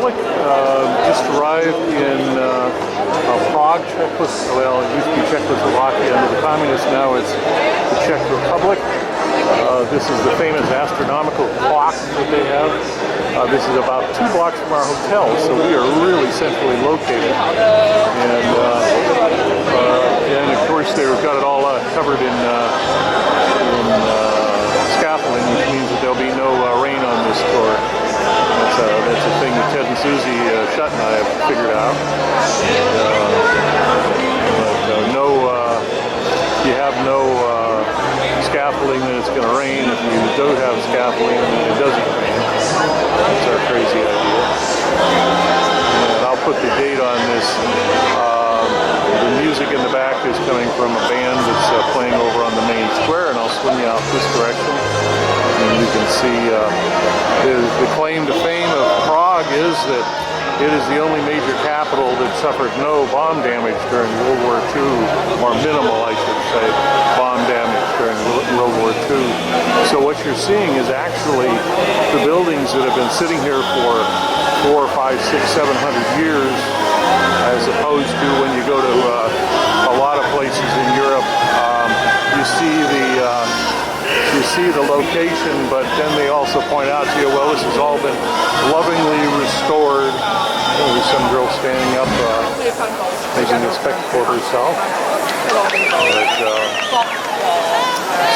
Republic. Just arrived in Prague, well, it used to be Czechoslovakia under the communists, now it's the Czech Republic. This is the famous astronomical clock that they have. This is about 2 blocks from our hotel, so we are really centrally located. And of course they've got it all covered in scaffolding, which means that there'll be no rain on this tour. That's a thing that Ted and Susie Shutt and I have figured out. You have no scaffolding that it's going to rain. If you do have scaffolding, then it doesn't rain. That's our crazy idea. And I'll put the date on this. The music in the back is coming from a band that's playing over on the main square, and I'll swing you out this direction. And you can see the claim to fame of Prague is that it is the only major capital that suffered no bomb damage during World War II, or minimal, I should say, bomb damage during World War II. So what you're seeing is actually the buildings that have been sitting here for 400, 500, 600, 700 years, as opposed to when you go to a lot of places in Europe, you see the location, but then they also point out to you, well, this has all been lovingly restored. Oh, there's some girl standing up making a spectacle of herself.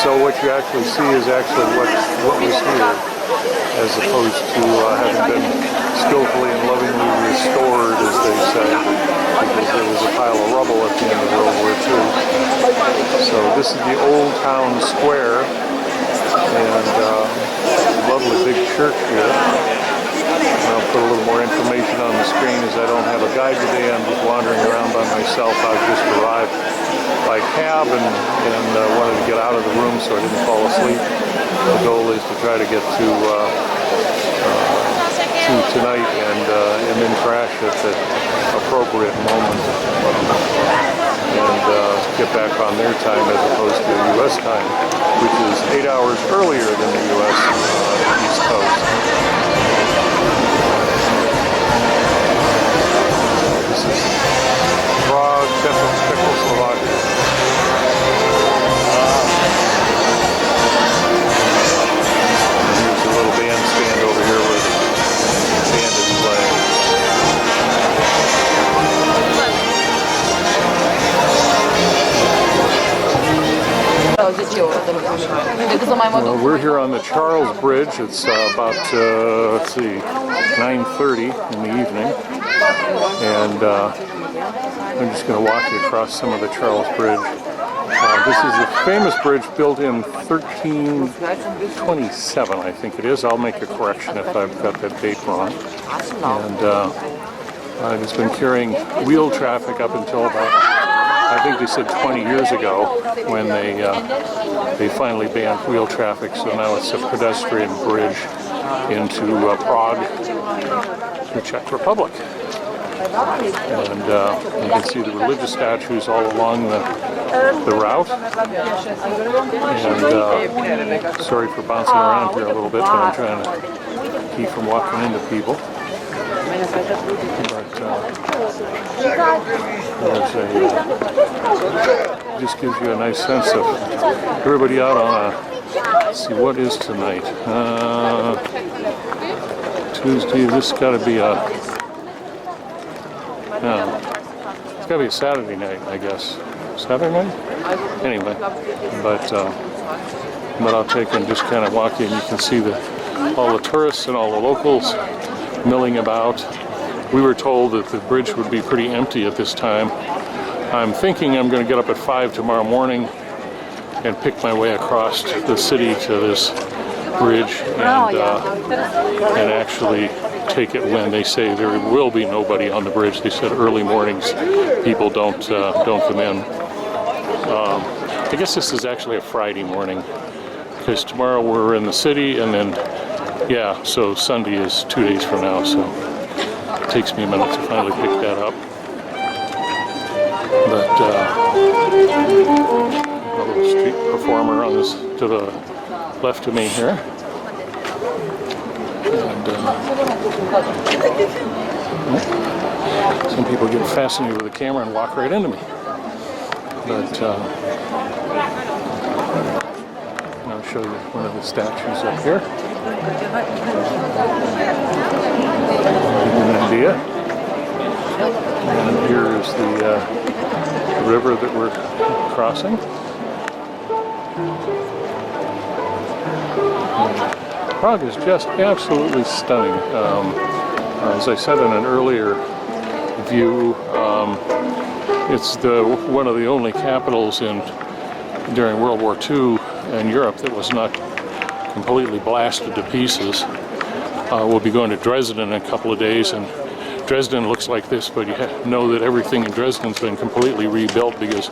So what you actually see is actually what was here, as opposed to having been skillfully and lovingly restored, as they say, because there was a pile of rubble at the end of World War II. So this is the Old Town Square, and lovely big church here. I'll put a little more information on the screen, as I don't have a guide today. I'm just wandering around by myself. I've just arrived by cab and wanted to get out of the room so I didn't fall asleep. The goal is to try to get to tonight and then crash at the appropriate moment and get back on their time as opposed to U.S. time, which is 8 hours earlier than the U.S. East Coast. This is Prague, Czechoslovakia. Here's a little bandstand over here where the band is playing. Well, we're here on the Charles Bridge. It's about, let's see, 9:30 in the evening. And I'm just going to walk you across some of the Charles Bridge. This is a famous bridge built in 1327, I think it is. I'll make a correction if I've got that date wrong. And it's been carrying wheel traffic up until about, I think they said 20 years ago, when they finally banned wheel traffic. So now it's a pedestrian bridge into Prague, the Czech Republic. And you can see the religious statues all along the route. And sorry for bouncing around here a little bit, but I'm trying to keep from walking into people. But just gives you a nice sense of everybody out on a, let's see, what is tonight? Tuesday, this has got to be a, no, it's got to be a Saturday night, I guess. Saturday night? Anyway, but I'll take and just kind of walk in. You can see all the tourists and all the locals milling about. We were told that the bridge would be pretty empty at this time. I'm thinking I'm going to get up at 5 tomorrow morning and pick my way across the city to this bridge and actually take it when they say there will be nobody on the bridge. They said early mornings people don't come in. I guess this is actually a Friday morning, because tomorrow we're in the city, and then yeah, so Sunday is 2 days from now, so it takes me a minute to finally pick that up. But a little street performer on this to the left of me here. Some people get fascinated with the camera and walk right into me. But I'll show you one of the statues up here. In India. And here is the river that we're crossing. Prague is just absolutely stunning. As I said in an earlier view, it's one of the only capitals during World War II in Europe that was not completely blasted to pieces. We'll be going to Dresden in a couple of days, and Dresden looks like this, but you know that everything in Dresden's been completely rebuilt because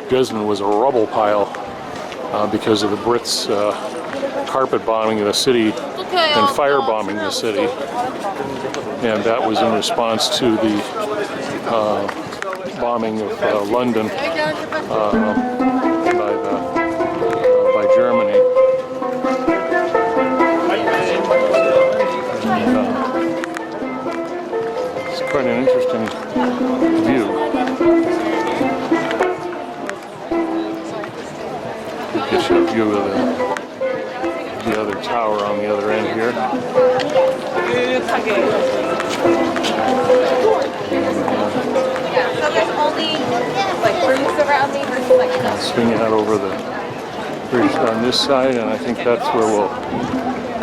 Dresden was a rubble pile because of the Brits carpet bombing the city and firebombing the city, and that was in response to the bombing of London by Germany. And, it's quite an interesting view. Gives you a view of the other tower on the other end here. So there's only like rooms around me versus like Swing out over the bridge on this side, and I think that's where we'll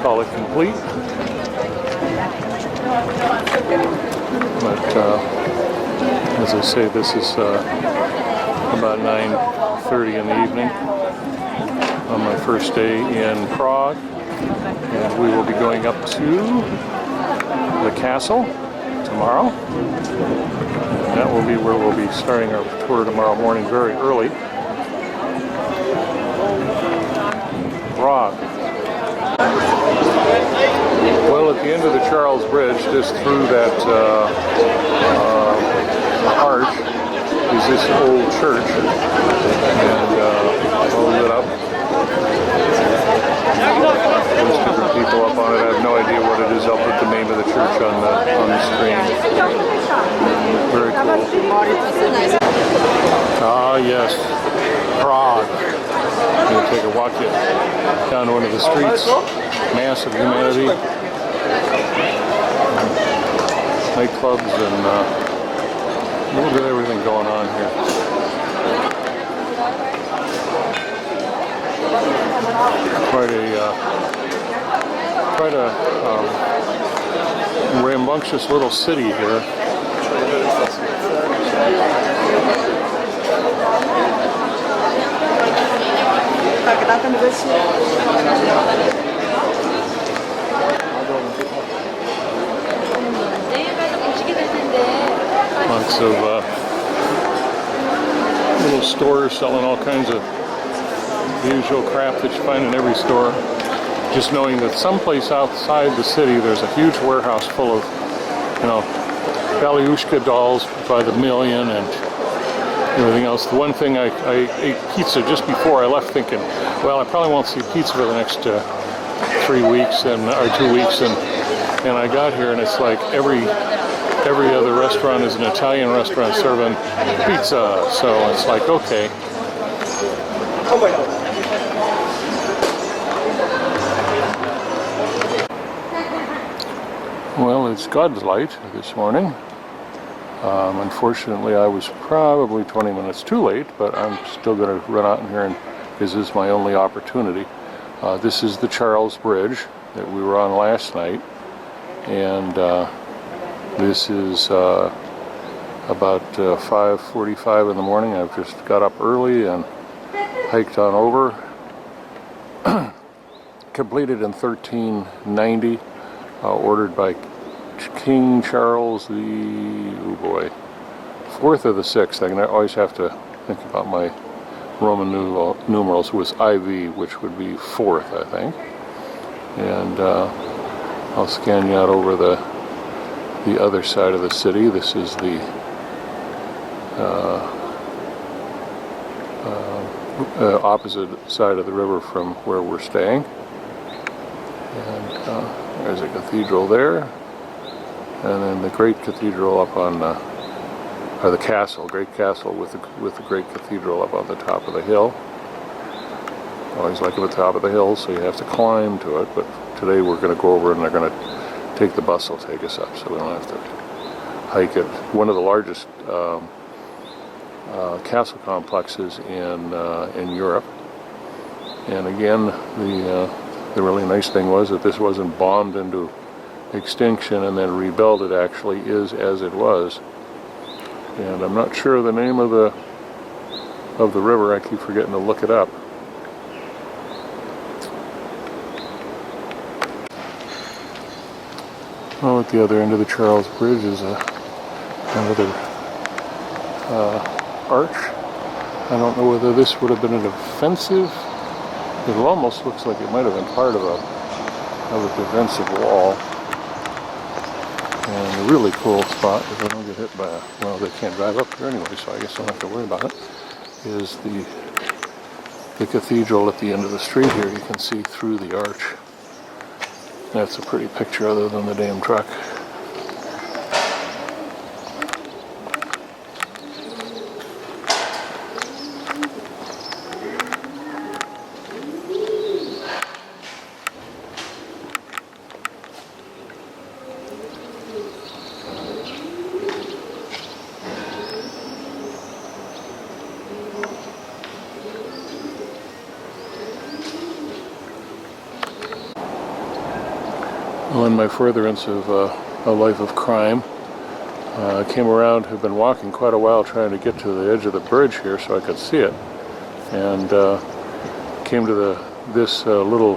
call it complete. But as I say, this is about 9:30 in the evening on my first day in Prague, and we will be going up to the castle tomorrow. And that will be where we'll be starting our tour tomorrow morning very early. Prague. Well, at the end of the Charles Bridge, just through that arch, is this old church, and all lit up. There's different people up on it. I have no idea what it is. I'll put the name of the church on the screen. Very cool. Ah, yes, Prague. I'm going to take a walk down one of the streets. Mass of humanity. Nightclubs and a little bit of everything going on here. Quite a rambunctious little city here. Lots of little stores selling all kinds of the usual crap that you find in every store. Just knowing that someplace outside the city there's a huge warehouse full of, Balyushka dolls by the million and everything else. The one thing I ate pizza just before I left thinking, well, I probably won't see pizza for the next 3 weeks or 2 weeks, and I got here and it's like every other restaurant is an Italian restaurant serving pizza, so it's like, okay. Well, it's God's light this morning. Unfortunately, I was probably 20 minutes too late, but I'm still going to run out in here because this is my only opportunity. This is the Charles Bridge that we were on last night, and this is about 5:45 in the morning. I've just got up early and hiked on over. Completed in 1390, ordered by King Charles the, fourth or the sixth. I always have to think about my Roman numerals. It was IV, which would be fourth, I think. And I'll scan you out over the other side of the city. This is the opposite side of the river from where we're staying. And there's a cathedral there, and then the great cathedral up on, or the castle, great castle with the great cathedral up on the top of the hill. Always like at the top of the hill, so you have to climb to it, but today we're going to go over and they're going to take the bus will take us up, so we don't have to hike it. One of the largest castle complexes in Europe. And again, the really nice thing was that this wasn't bombed into extinction and then rebuilt. It actually is as it was. And I'm not sure the name of the river. I keep forgetting to look it up. Oh, at the other end of the Charles Bridge is another arch. I don't know whether this would have been an offensive. It almost looks like it might have been part of a defensive wall. And a really cool spot, if I don't get hit by well, they can't drive up there anyway, so I guess I don't have to worry about it, is the cathedral at the end of the street here. You can see through the arch. That's a pretty picture other than the damn truck. Well, in my furtherance of a life of crime, I came around, have been walking quite a while trying to get to the edge of the bridge here so I could see it, and came to this little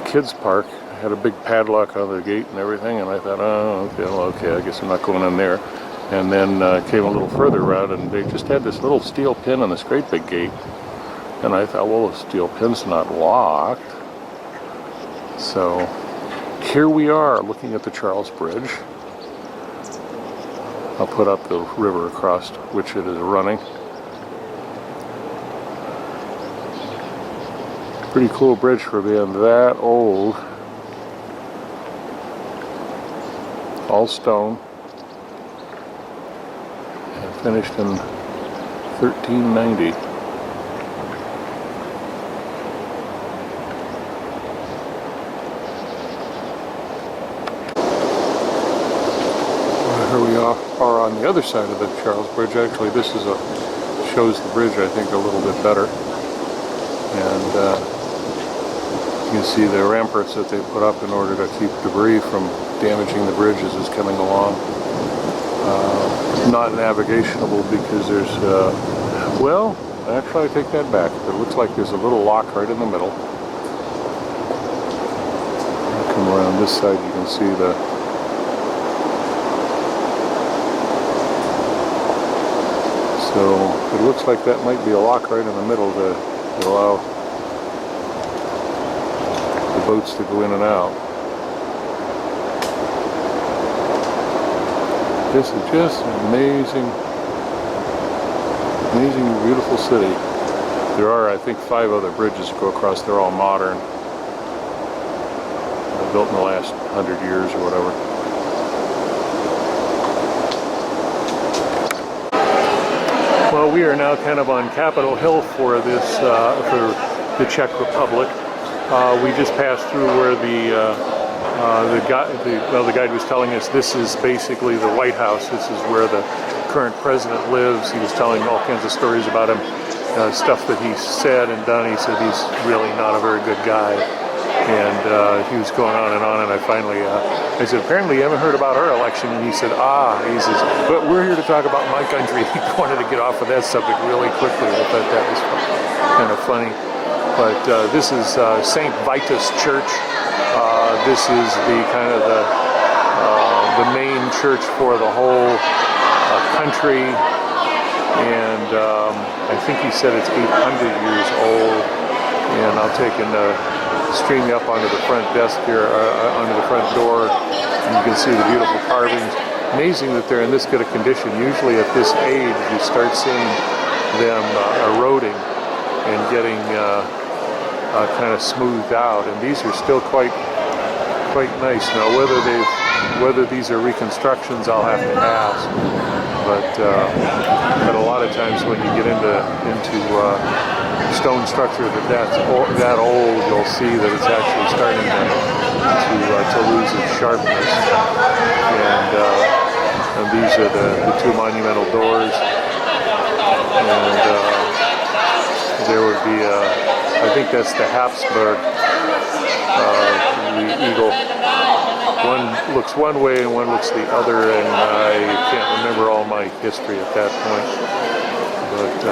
kids park. It had a big padlock on the gate and everything, and I thought, oh, okay, I guess I'm not going in there. And then came a little further around, and they just had this little steel pin on this great big gate, and I thought, well, the steel pin's not locked. So here we are looking at the Charles Bridge. I'll put up the river across which it is running. Pretty cool bridge for being that old. All stone. And finished in 1390. Here we are on the other side of the Charles Bridge. Actually, this is shows the bridge, I think, a little bit better. And you can see the ramparts that they put up in order to keep debris from damaging the bridge as it's coming along. Not navigationable because there's, well, actually I take that back. It looks like there's a little lock right in the middle. Come around this side, you can see the So it looks like that might be a lock right in the middle to allow the boats to go in and out. This is just an amazing, beautiful city. There are, I think, 5 other bridges that go across. They're all modern. Built in the last 100 years or whatever. Well, we are now kind of on Capitol Hill for this, for the Czech Republic. We just passed through where the guide was telling us this is basically the White House. This is where the current president lives. He was telling all kinds of stories about him, stuff that he said and done. He said he's really not a very good guy. And he was going on, and I finally, I said, apparently you haven't heard about our election. And he said, he says, but we're here to talk about my country. He wanted to get off of that subject really quickly. I thought that was kind of funny. But this is St. Vitus Church. This is the kind of the main church for the whole country. And I think he said it's 800 years old. And I'll take stream you up onto the front desk here, onto the front door, and you can see the beautiful carvings. Amazing that they're in this good a condition. Usually at this age you start seeing them eroding and getting kind of smoothed out, and these are still quite nice. Now whether these are reconstructions, I'll have to ask. But a lot of times when you get into stone structure that old, you'll see that it's actually starting to lose its sharpness. And these are the two monumental doors. And there would be I think that's the Habsburg, the eagle. One looks one way and one looks the other, and I can't remember all my history at that point. But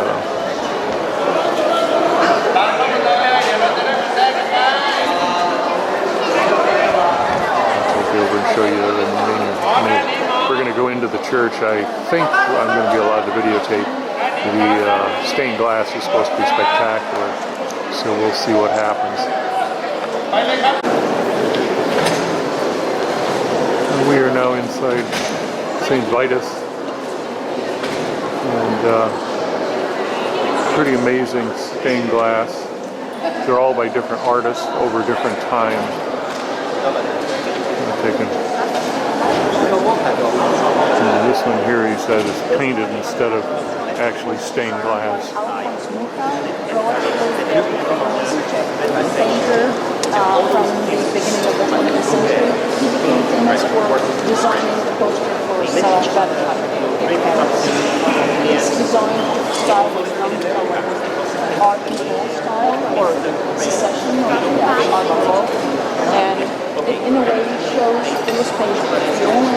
I'll go over and show you the main. We're going to go into the church. I think I'm going to be allowed to videotape. The stained glass is supposed to be spectacular, so we'll see what happens. We are now inside St. Vitus, and pretty amazing stained glass. They're all by different artists over different times. And this one here, he says, is painted instead of actually stained glass. From the beginning of the 20th century, he became famous for designing the poster for Salah in Paris. His design style was non-color, art Nouveau style, or secession, or art nouveau, and it in a way shows illustration. The only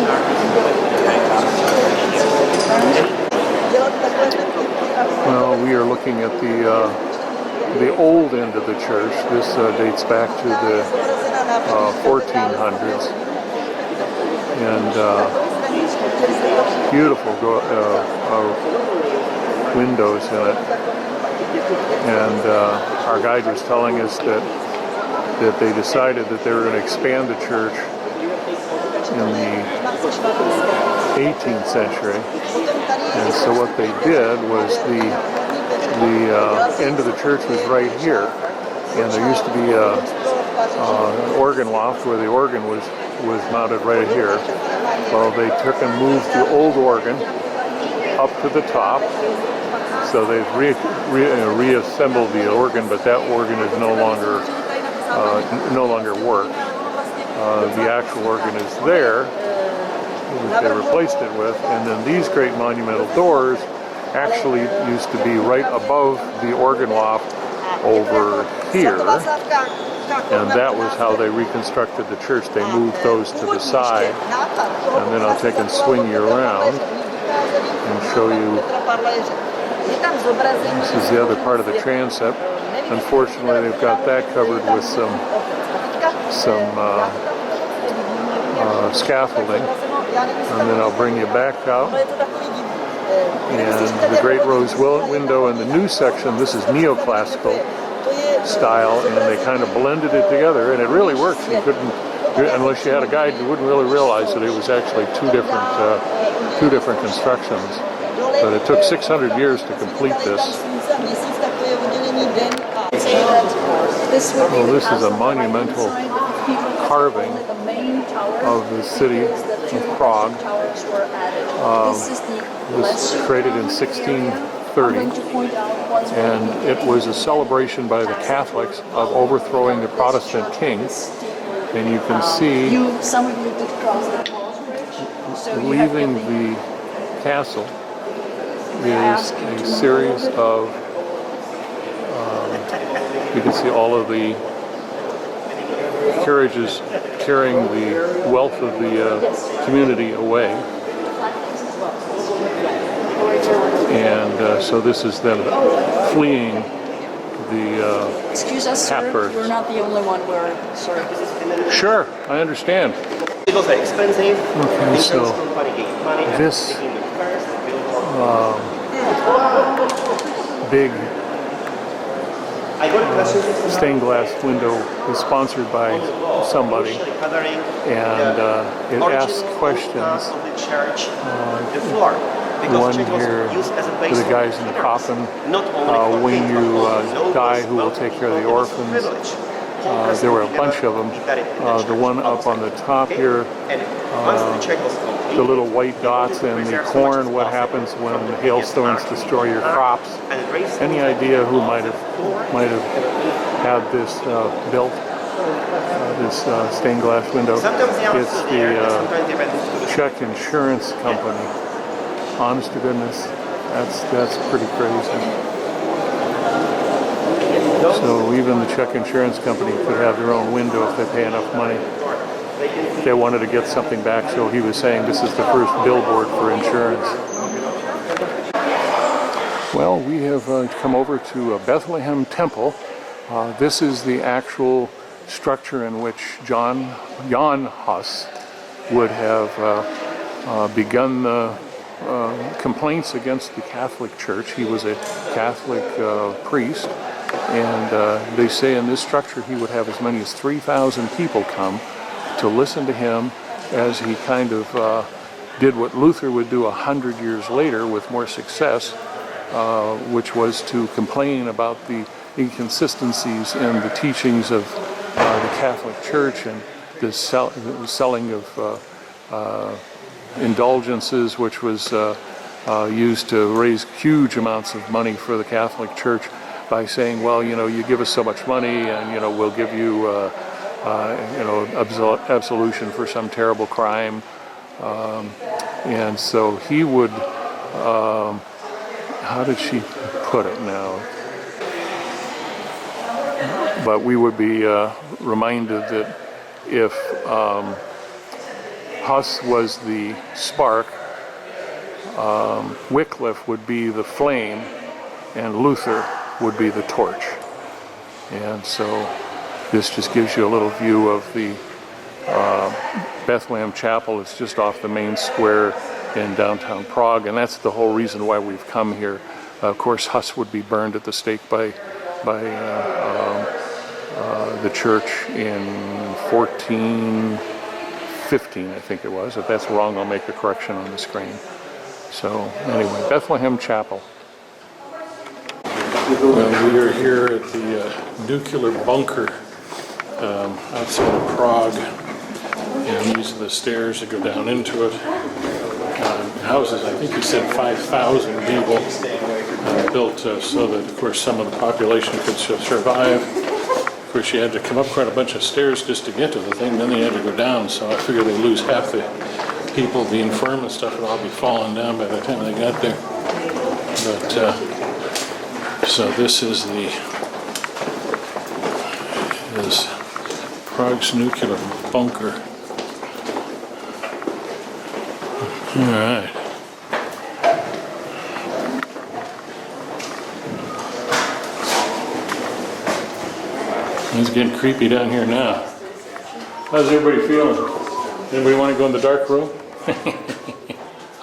Well, we are looking at the old end of the church. This dates back to the 1400s, and beautiful windows in it. And our guide was telling us that they decided that they were going to expand the church in the 18th century, and so what they did was the end of the church was right here, and there used to be an organ loft where the organ was mounted right here. Well, they took and moved the old organ up to the top, so they've reassembled the organ, but that organ is no longer work. The actual organ is there, which they replaced it with, and then these great monumental doors actually used to be right above the organ loft over here, and that was how they reconstructed the church. They moved those to the side, and then I'll take and swing you around and show you. This is the other part of the transept. Unfortunately, they've got that covered with some scaffolding, and then I'll bring you back out. And the great rose window in the new section, this is neoclassical style, and they kind of blended it together, and it really works. You couldn't, unless you had a guide, you wouldn't really realize that it was actually two different constructions. But it took 600 years to complete this. Well, this is a monumental carving of the city of Prague. This was created in 1630, and it was a celebration by the Catholics of overthrowing the Protestant king. And you can see, leaving the castle is a series of, you can see all of the carriages carrying the wealth of the community away. And so this is them fleeing the Excuse us, Habsburgs. sir. We're not the only one. We're sorry. Sure, I understand. Vehicles are expensive. Okay, so this big stained glass window is sponsored by somebody, and it asks questions one here for the guys in the coffin. When you die, who will take care of the orphans? There were a bunch of them. The one up on the top here, the little white dots and the corn, what happens when hailstones destroy your crops? Any idea who might have had this built? This stained glass window. It's the check insurance company. Honest to goodness, that's pretty crazy. So even the check insurance company could have their own window if they pay enough money. They wanted to get something back, so he was saying this is the first billboard for insurance. Well, we have come over to Bethlehem Temple. This is the actual structure in which Jan Hus would have begun the complaints against the Catholic Church. He was a Catholic priest, and they say in this structure he would have as many as 3,000 people come to listen to him as he kind of did what Luther would do 100 years later with more success, which was to complain about the inconsistencies in the teachings of the Catholic Church and the selling of indulgences, which was used to raise huge amounts of money for the Catholic Church by saying, well, you give us so much money and, we'll give you, absolution for some terrible crime. And so he would, how did she put it now? But we would be reminded that if Huss was the spark, Wycliffe would be the flame, and Luther would be the torch. And so this just gives you a little view of the Bethlehem Chapel. It's just off the main square in downtown Prague, and that's the whole reason why we've come here. Of course, Huss would be burned at the stake by the church in 1415, I think it was. If that's wrong, I'll make a correction on the screen. So anyway, Bethlehem Chapel. Well, we are here at the nuclear bunker outside of Prague, and these are the stairs that go down into it. Houses, I think he said 5,000 people built so that, of course, some of the population could survive. Of course, you had to come up quite a bunch of stairs just to get to the thing, then you had to go down, so I figured they'd lose half the people, the infirm and stuff would all be falling down by the time they got there. But, so this is Prague's nuclear bunker. All right. It's getting creepy down here now. How's everybody feeling? Anybody want to go in the dark room?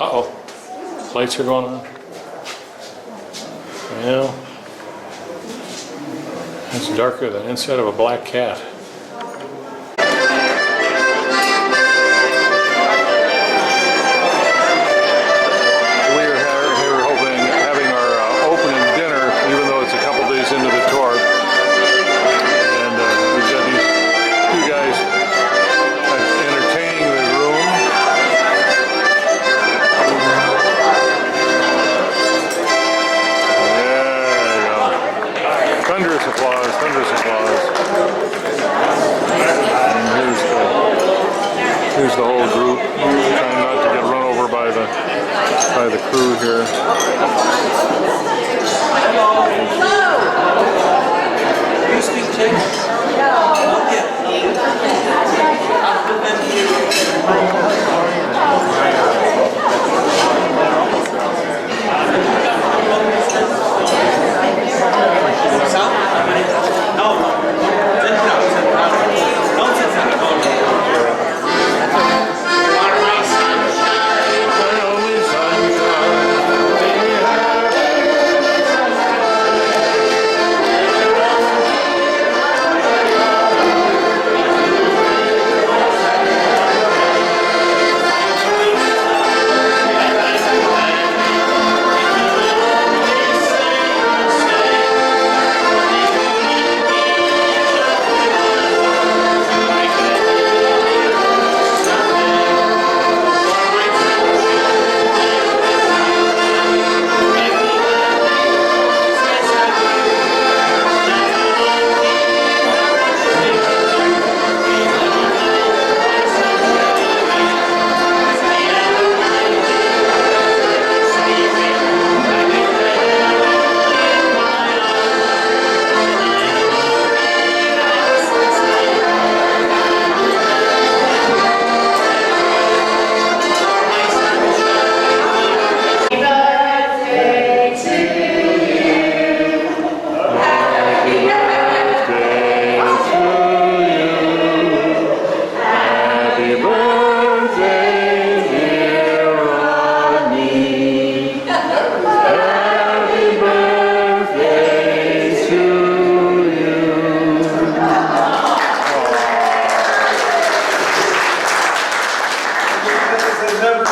Uh-oh. Lights are going on. Well, it's darker than inside of a black cat. Into the tour, and we've got these two guys entertaining the room. There you go. Thunderous applause, thunderous applause. And here's the whole group, trying not to get run over by the crew here. You speak Czech?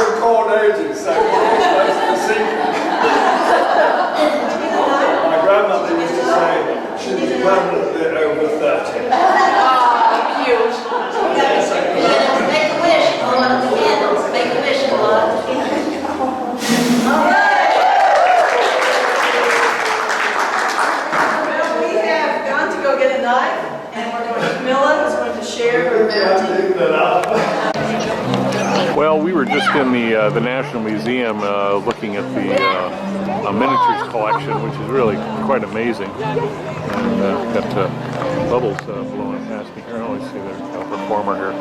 for court ages, so that's the secret. My grandmother used to say she was permanently over 30. Cute. Make a wish and blow out the candles. Make a wish and blow out the candles. All right. Well, we have gone to go get a knife, and we're going to, Camilla is going to share her bounty. Well, we were just in the National Museum looking at the miniatures collection, which is really quite amazing. And got bubbles blowing past me here. I always see there's a performer here.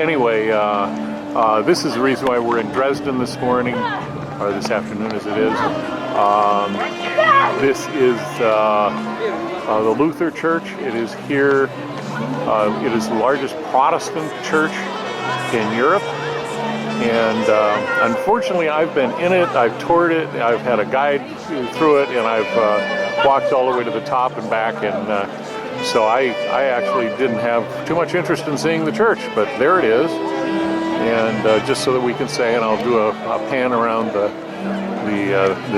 Anyway, this is the reason why we're in Dresden this morning, or this afternoon as it is. This is the Luther Church. It is here. It is the largest Protestant church in Europe. And unfortunately, I've been in it, I've toured it, I've had a guide through it, and I've walked all the way to the top and back, and so I actually didn't have too much interest in seeing the church, but there it is. And just so that we can say, and I'll do a pan around the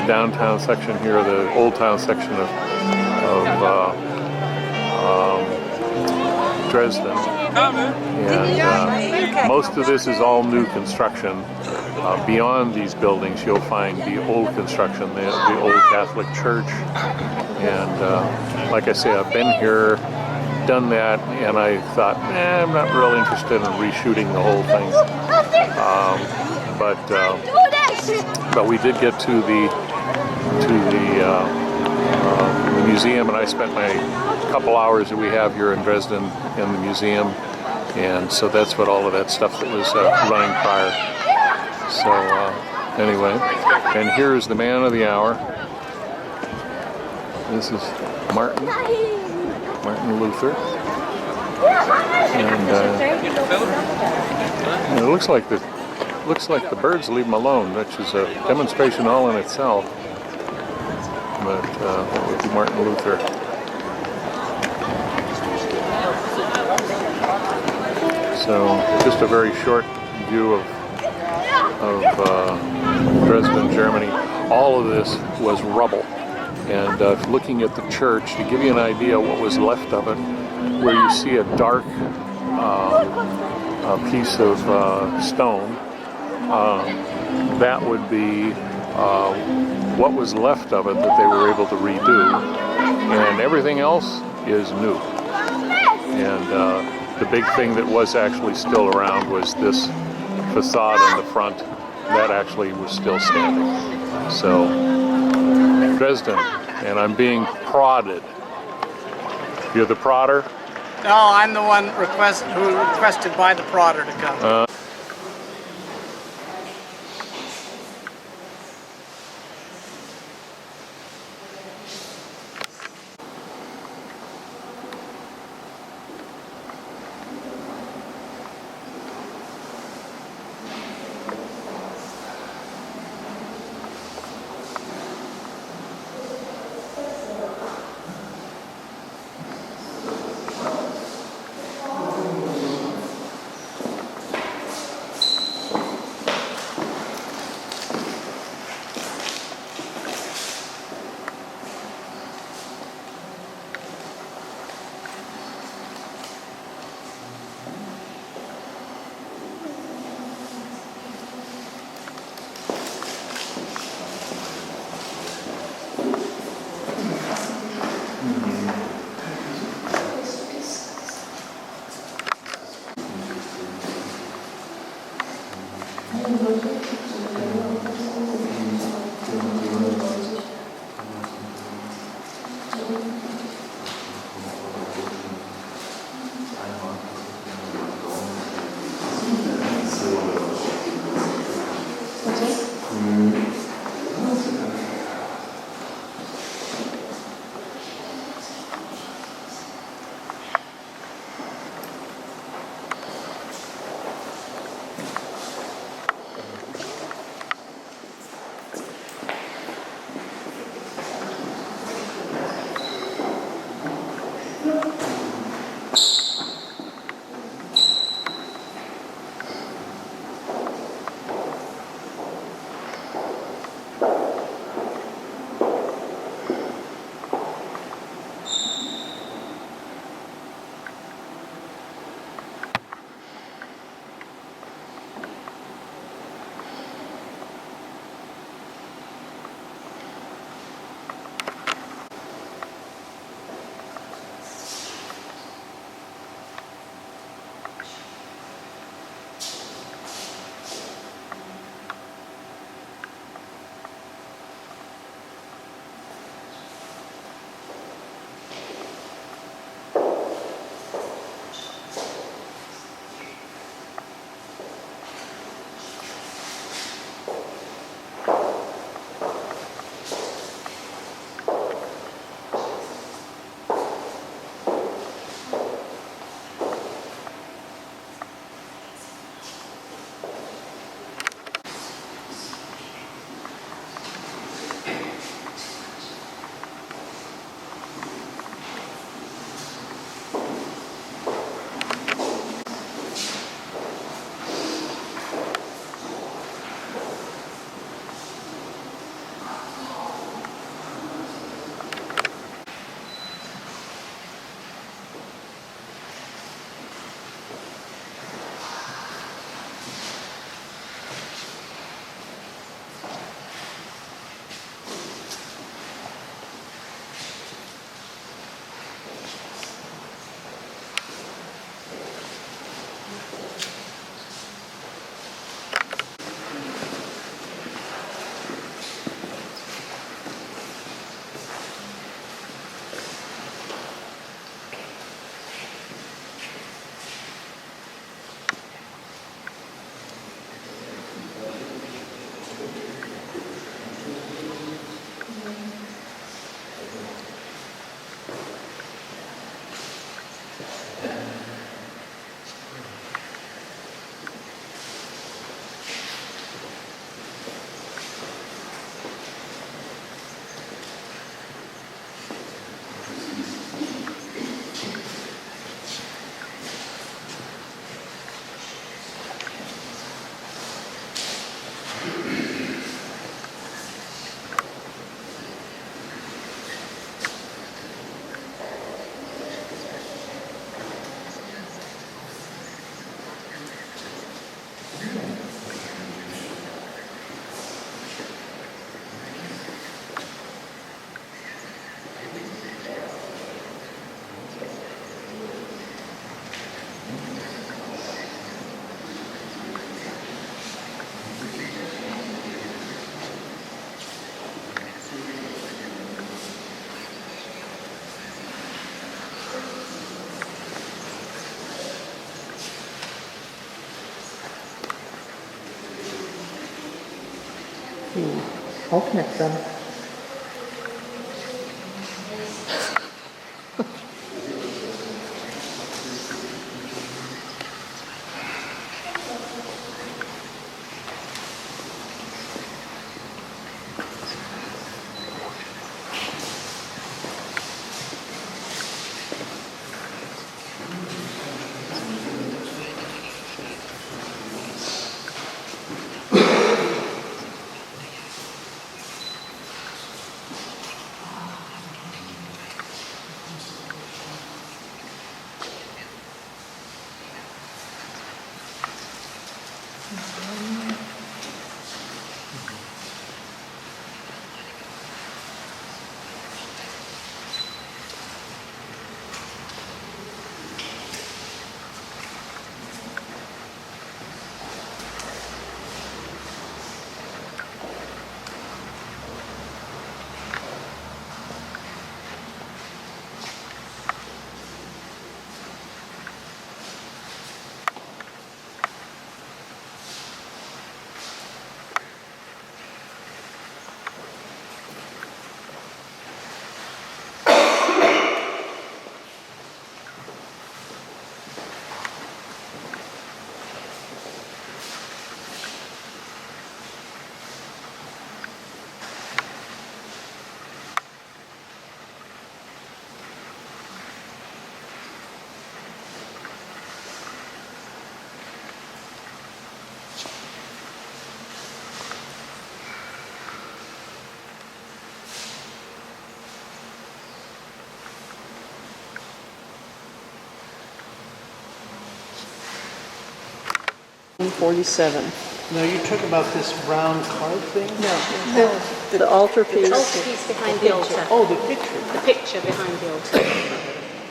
downtown section here, the Old Town section of Dresden. And most of this is all new construction. Beyond these buildings, you'll find the old construction, the old Catholic church. And like I say, I've been here, done that, and I thought, I'm not really interested in reshooting the whole thing. But we did get to the museum, and I spent my couple hours that we have here in Dresden in the museum, and so that's what all of that stuff that was running prior. So anyway, and here's the man of the hour. This is Martin Luther, and it looks like the birds leave him alone, which is a demonstration all in itself. But that would be Martin Luther. So just a very short view of Dresden, Germany. All of this was rubble. And looking at the church, to give you an idea of what was left of it, where you see a dark piece of stone, that would be what was left of it that they were able to redo, and everything else is new. And the big thing that was actually still around was this facade in the front. That actually was still standing. So, Dresden, and I'm being prodded. You're the prodder? No, I'm the one who requested by the prodder to come. Aufmerksam. $47. Now, you talk about this round card thing? No, the altarpiece Altarpiece behind the altar. Oh, the picture. The picture behind the altar.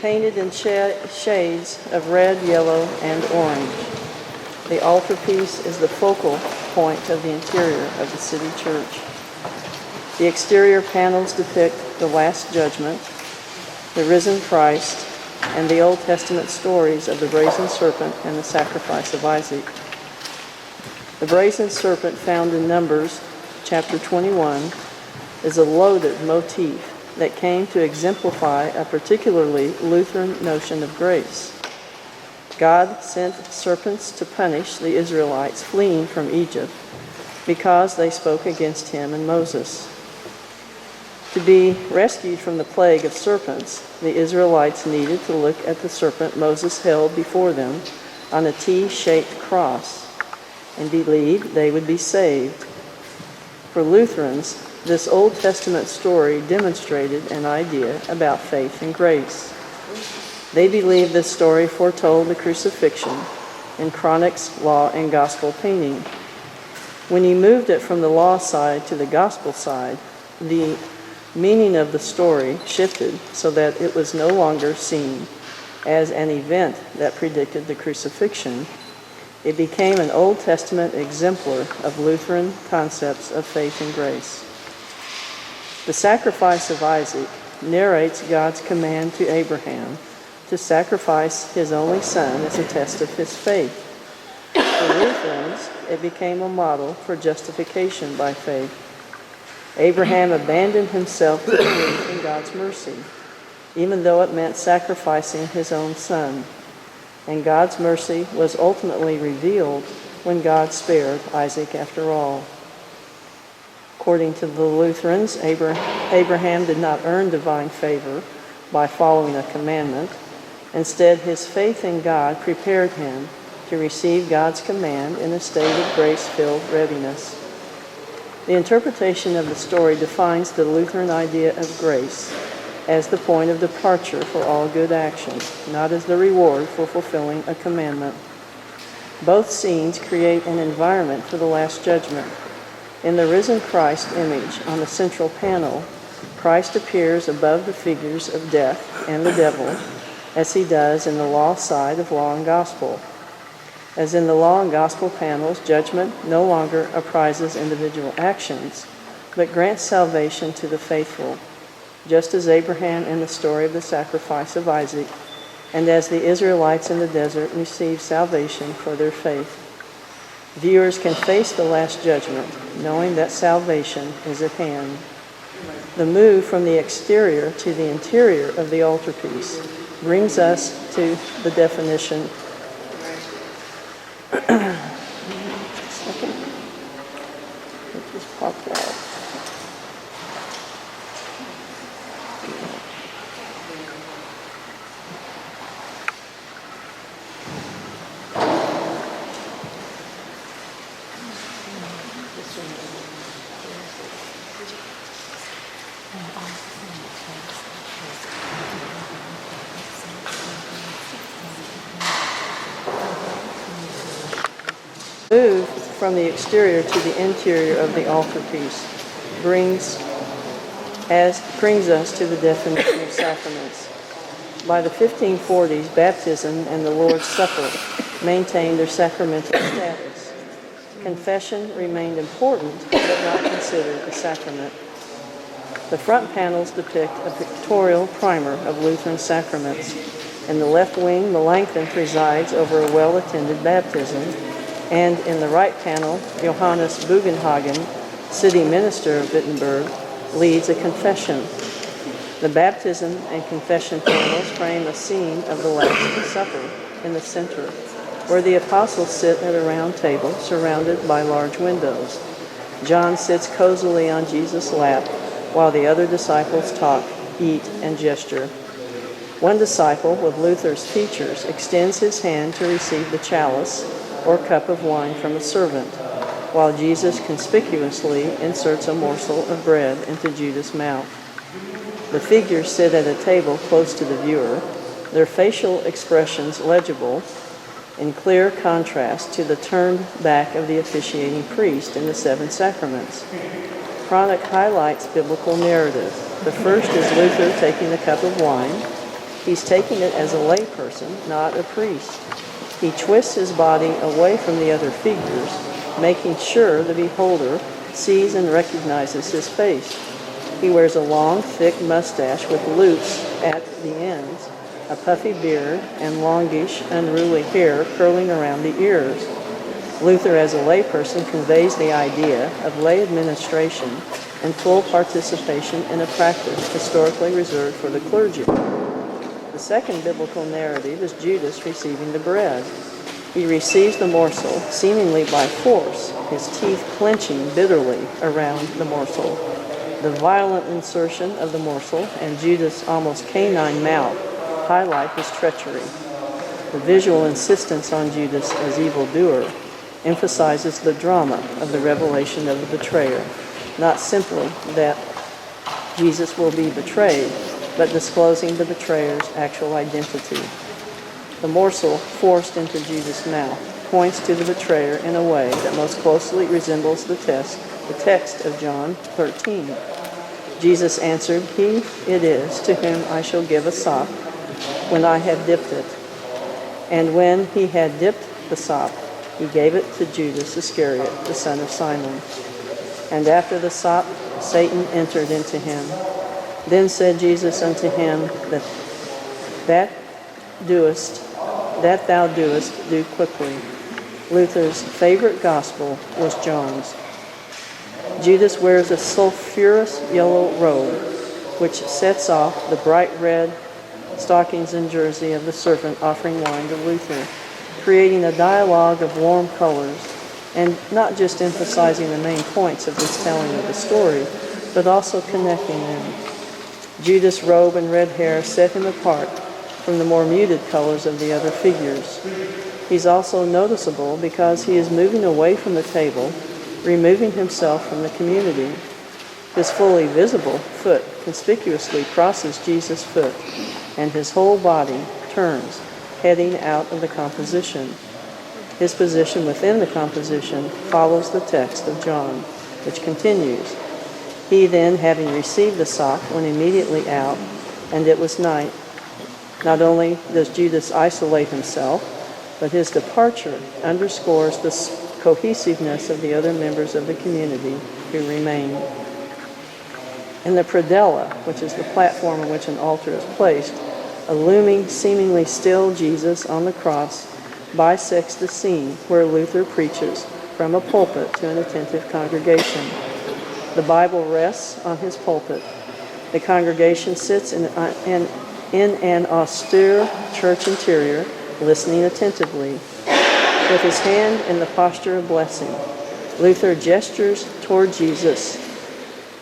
painted in shades of red, yellow, and orange. The altarpiece is the focal point of the interior of the city church. The exterior panels depict the Last Judgment, the risen Christ, and the Old Testament stories of the brazen serpent and the sacrifice of Isaac. The brazen serpent found in Numbers chapter 21 is a loaded motif that came to exemplify a particularly Lutheran notion of grace. God sent serpents to punish the Israelites fleeing from Egypt because they spoke against him and Moses. To be rescued from the plague of serpents, the Israelites needed to look at the serpent Moses held before them on a T-shaped cross and believe they would be saved. For Lutherans, this Old Testament story demonstrated an idea about faith and grace. They believed this story foretold the crucifixion in Chronic's law and gospel painting. When he moved it from the law side to the gospel side, the meaning of the story shifted so that it was no longer seen as an event that predicted the crucifixion. It became an Old Testament exemplar of Lutheran concepts of faith and grace. The sacrifice of Isaac narrates God's command to Abraham to sacrifice his only son as a test of his faith. For Lutherans, it became a model for justification by faith. Abraham abandoned himself to believe in God's mercy, even though it meant sacrificing his own son. And God's mercy was ultimately revealed when God spared Isaac after all. According to the Lutherans, Abraham did not earn divine favor by following a commandment. Instead, his faith in God prepared him to receive God's command in a state of grace-filled readiness. The interpretation of the story defines the Lutheran idea of grace as the point of departure for all good actions, not as the reward for fulfilling a commandment. Both scenes create an environment for the Last Judgment. In the risen Christ image on the central panel, Christ appears above the figures of death and the devil, as he does in the law side of law and gospel. As in the law and gospel panels, judgment no longer apprises individual actions, but grants salvation to the faithful, just as Abraham in the story of the sacrifice of Isaac, and as the Israelites in the desert received salvation for their faith. Viewers can face the Last Judgment, knowing that salvation is at hand. The move from the exterior to the interior of the altarpiece brings us to the definition. Second. It just popped out. Move from the exterior to the interior of the altarpiece brings us to the definition of sacraments. By the 1540s, baptism and the Lord's Supper maintained their sacramental status. Confession remained important, but not considered a sacrament. The front panels depict a pictorial primer of Lutheran sacraments. In the left wing, Melanchthon presides over a well-attended baptism, and in the right panel, Johannes Bugenhagen, city minister of Wittenberg, leads a confession. The baptism and confession panels frame a scene of the Last Supper in the center, where the apostles sit at a round table surrounded by large windows. John sits cozily on Jesus' lap, while the other disciples talk, eat, and gesture. One disciple, with Luther's features, extends his hand to receive the chalice or cup of wine from a servant, while Jesus conspicuously inserts a morsel of bread into Judas' mouth. The figures sit at a table close to the viewer, their facial expressions legible in clear contrast to the turned back of the officiating priest in the seven sacraments. Chronic highlights biblical narrative. The first is Luther taking the cup of wine. He's taking it as a layperson, not a priest. He twists his body away from the other figures, making sure the beholder sees and recognizes his face. He wears a long, thick mustache with loops at the ends, a puffy beard, and longish, unruly hair curling around the ears. Luther, as a layperson, conveys the idea of lay administration and full participation in a practice historically reserved for the clergy. The second biblical narrative is Judas receiving the bread. He receives the morsel, seemingly by force, his teeth clenching bitterly around the morsel. The violent insertion of the morsel and Judas' almost canine mouth highlight his treachery. The visual insistence on Judas as evildoer emphasizes the drama of the revelation of the betrayer, not simply that Jesus will be betrayed, but disclosing the betrayer's actual identity. The morsel forced into Judas' mouth points to the betrayer in a way that most closely resembles the text of John 13. Jesus answered, "He it is to whom I shall give a sop when I have dipped it." And when he had dipped the sop, he gave it to Judas Iscariot, the son of Simon. And after the sop, Satan entered into him. Then said Jesus unto him, that thou doest, do quickly. Luther's favorite gospel was John's. Judas wears a sulphurous yellow robe, which sets off the bright red stockings and jersey of the servant offering wine to Luther, creating a dialogue of warm colors, and not just emphasizing the main points of this telling of the story, but also connecting them. Judas' robe and red hair set him apart from the more muted colors of the other figures. He's also noticeable because he is moving away from the table, removing himself from the community. His fully visible foot conspicuously crosses Jesus' foot, and his whole body turns, heading out of the composition. His position within the composition follows the text of John, which continues, "He then, having received the sop, went immediately out, and it was night." Not only does Judas isolate himself, but his departure underscores the cohesiveness of the other members of the community who remain. In the predella, which is the platform on which an altar is placed, a looming, seemingly still Jesus on the cross bisects the scene where Luther preaches from a pulpit to an attentive congregation. The Bible rests on his pulpit. The congregation sits in an austere church interior, listening attentively, with his hand in the posture of blessing. Luther gestures toward Jesus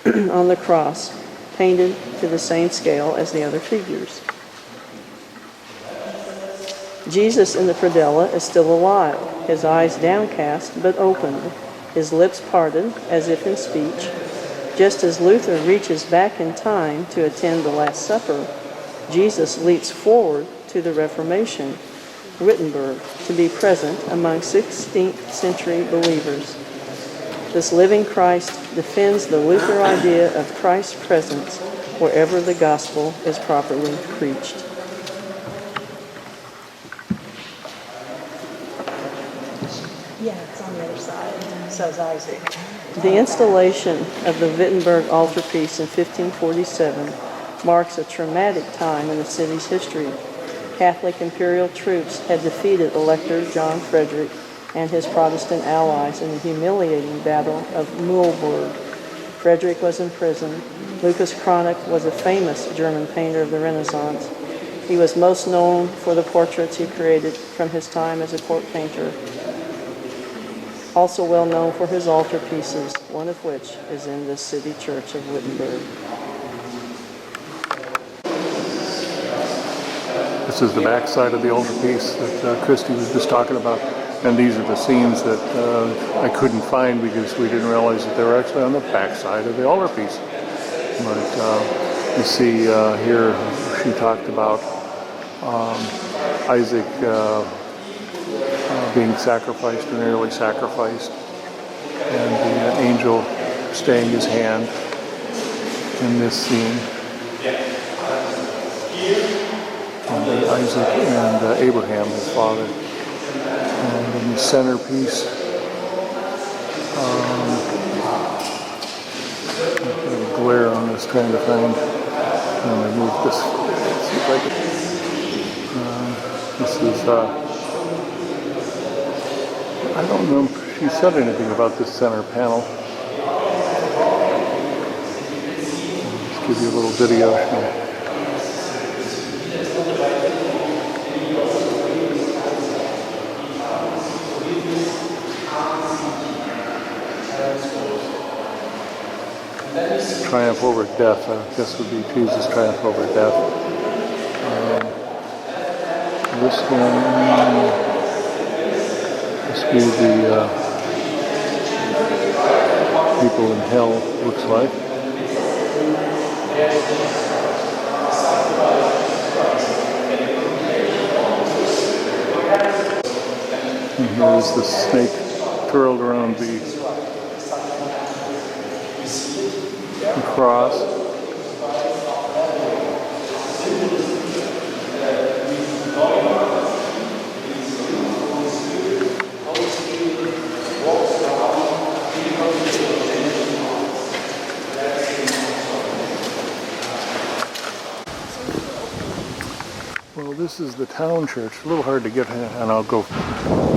on the cross, painted to the same scale as the other figures. Jesus in the predella is still alive, his eyes downcast but opened, his lips parted as if in speech. Just as Luther reaches back in time to attend the Last Supper, Jesus leaps forward to the Reformation, Wittenberg, to be present among 16th century believers. This living Christ defends the Luther idea of Christ's presence wherever the gospel is properly preached. Yeah, it's on the other side. So is Isaac. The installation of the Wittenberg altarpiece in 1547 marks a traumatic time in the city's history. Catholic imperial troops had defeated Elector John Frederick and his Protestant allies in the humiliating Battle of Mühlberg. Frederick was imprisoned. Lucas Cranach was a famous German painter of the Renaissance. He was most known for the portraits he created from his time as a court painter. Also well known for his altarpieces, one of which is in the city church of Wittenberg. This is the back side of the altarpiece that Christy was just talking about. And these are the scenes that I couldn't find because we didn't realize that they were actually on the back side of the altarpiece. But you see here, she talked about Isaac being sacrificed or nearly sacrificed, and the angel staying his hand in this scene. And Isaac and Abraham, his father. And in the centerpiece, glare on this, trying to find, and I move this, see if I can, this is, I don't know if she said anything about this center panel. Let's give you a little video here. Triumph over death, I guess would be Jesus' triumph over death. This one, this would be the people in hell, looks like. And here's the snake curled around the cross. Well, this is the town church. A little hard to get, and I'll go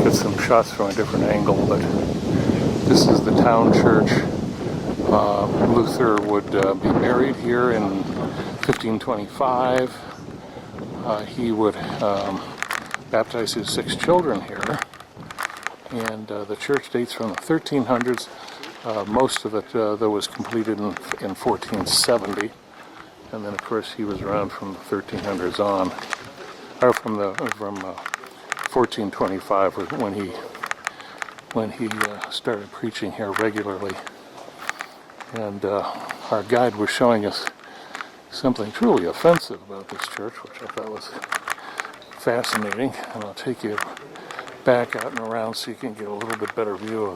get some shots from a different angle, but this is the town church. Luther would be married here in 1525. He would baptize his 6 children here, and the church dates from the 1300s. Most of it, though, was completed in 1470, and then, of course, he was around from the 1300s on, or from 1425 when he started preaching here regularly. And our guide was showing us something truly offensive about this church, which I thought was fascinating. And I'll take you back out and around so you can get a little bit better view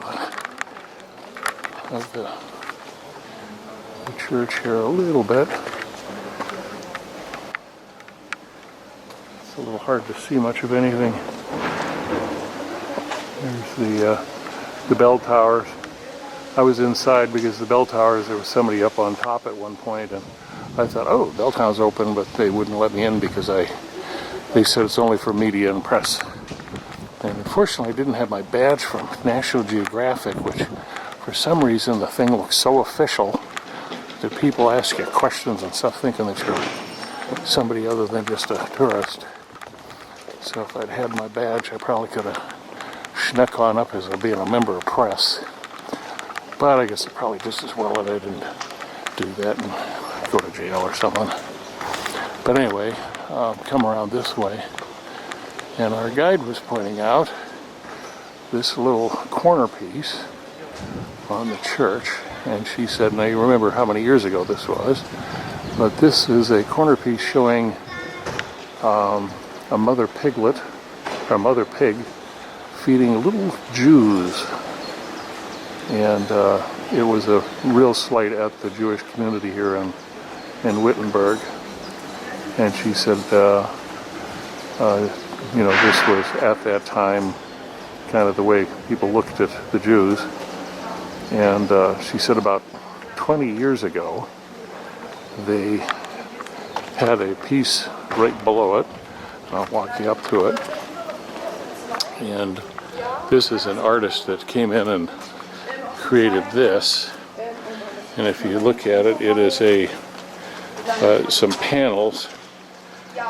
of the church here a little bit. It's a little hard to see much of anything. There's the bell towers. I was inside because the bell towers, there was somebody up on top at one point, and I thought, oh, bell tower's open, but they wouldn't let me in because they said it's only for media and press. And unfortunately, I didn't have my badge from National Geographic, which for some reason the thing looks so official that people ask you questions and stuff thinking that you're somebody other than just a tourist. So if I'd had my badge, I probably could have snuck on up as being a member of press. But I guess it's probably just as well that I didn't do that and go to jail or something. But anyway, come around this way. And our guide was pointing out this little corner piece on the church. And she said, now you remember how many years ago this was, but this is a corner piece showing a mother piglet, or a mother pig, feeding little Jews. And it was a real slight at the Jewish community here in Wittenberg. And she said, you know, this was at that time kind of the way people looked at the Jews. And she said about 20 years ago, they had a piece right below it. I'll walk you up to it. And this is an artist that came in and created this. And if you look at it, it is some panels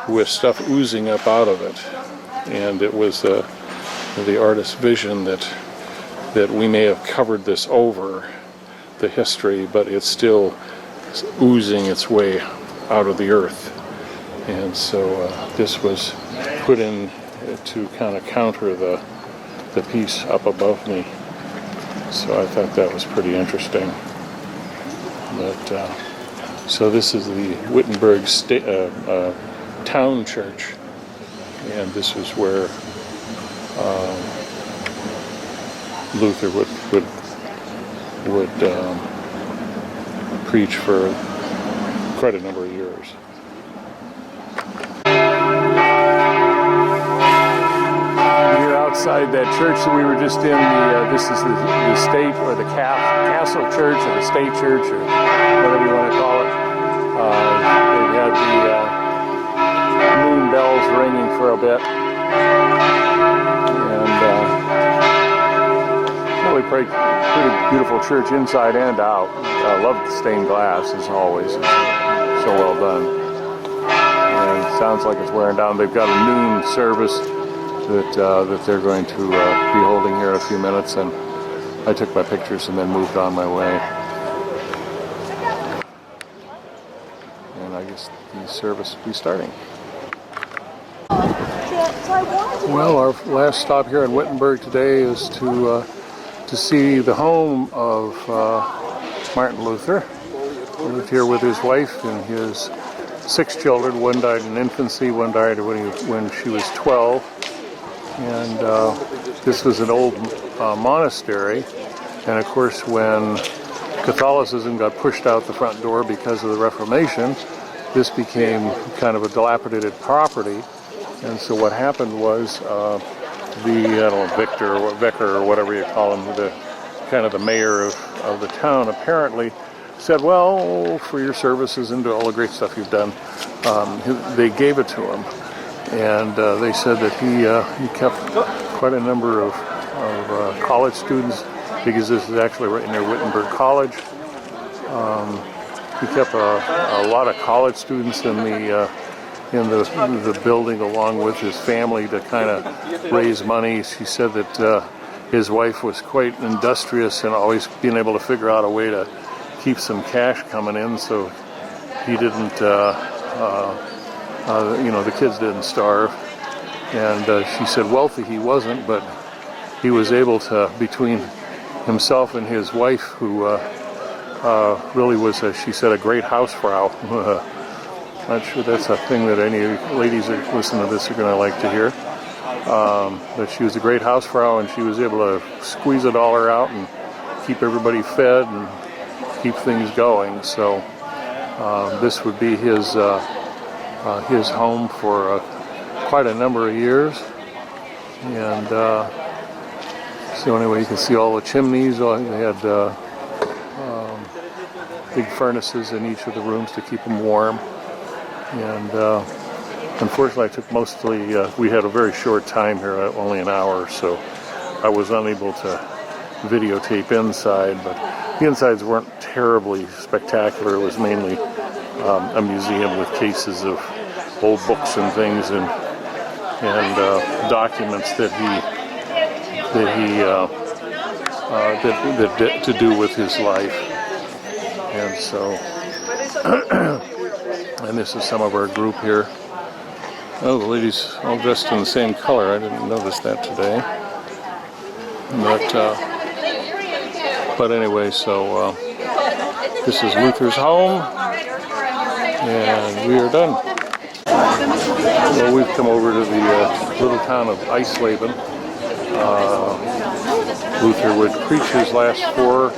with stuff oozing up out of it. And it was the artist's vision that we may have covered this over the history, but it's still oozing its way out of the earth. And so this was put in to kind of counter the piece up above me. So I thought that was pretty interesting. But so this is the Wittenberg town church, and this was where Luther would preach for quite a number of years. Here outside that church that we were just in, this is the state or the castle church or the state church or whatever you want to call it. They've had the moon bells ringing for a bit. And pretty beautiful church inside and out. I love the stained glass as always. It's so well done. And it sounds like it's wearing down. They've got a noon service that they're going to be holding here in a few minutes, and I took my pictures and then moved on my way. And I guess the service will be starting. Well, our last stop here in Wittenberg today is to see the home of Martin Luther. He lived here with his wife and his 6 children. One died in infancy, one died when she was 12. And this was an old monastery. And of course, when Catholicism got pushed out the front door because of the Reformation, this became kind of a dilapidated property. And so what happened was vicar or whatever you call him, the kind of the mayor of the town, apparently said, well, for your services and all the great stuff you've done, they gave it to him. And they said that he kept quite a number of college students, because this is actually right near Wittenberg College. He kept a lot of college students in the building along with his family to kind of raise money. She said that his wife was quite industrious and always being able to figure out a way to keep some cash coming in, so he didn't, the kids didn't starve. And she said wealthy he wasn't, but he was able to, between himself and his wife, who really was, she said, a great housefrau. Not sure that's a thing that any ladies that listen to this are going to like to hear. But she was a great housefrau, and she was able to squeeze a dollar out and keep everybody fed and keep things going. So this would be his home for quite a number of years. And so anyway, you can see all the chimneys. They had big furnaces in each of the rooms to keep them warm. And Unfortunately, I took mostly, we had a very short time here, only an hour, so I was unable to videotape inside, but the insides weren't terribly spectacular. It was mainly a museum with cases of old books and things and documents that to do with his life. And so, and this is some of our group here. Oh, the ladies all dressed in the same color. I didn't notice that today. But anyway, so this is Luther's home, and we are done. Well, we've come over to the little town of Eisleben. Luther would preach his last 4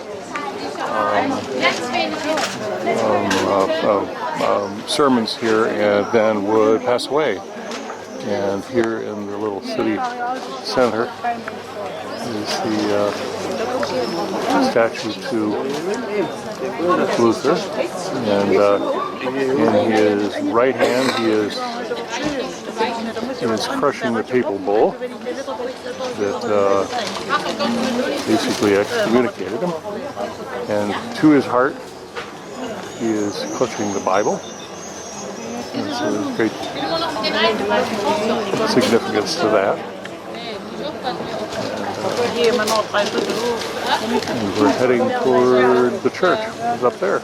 sermons here and then would pass away. And here in the little city center is the statue to Luther. And in his right hand he is crushing the papal bull that basically excommunicated him. And to his heart he is clutching the Bible. And so there's great significance to that. And we're heading toward the church. It's up there.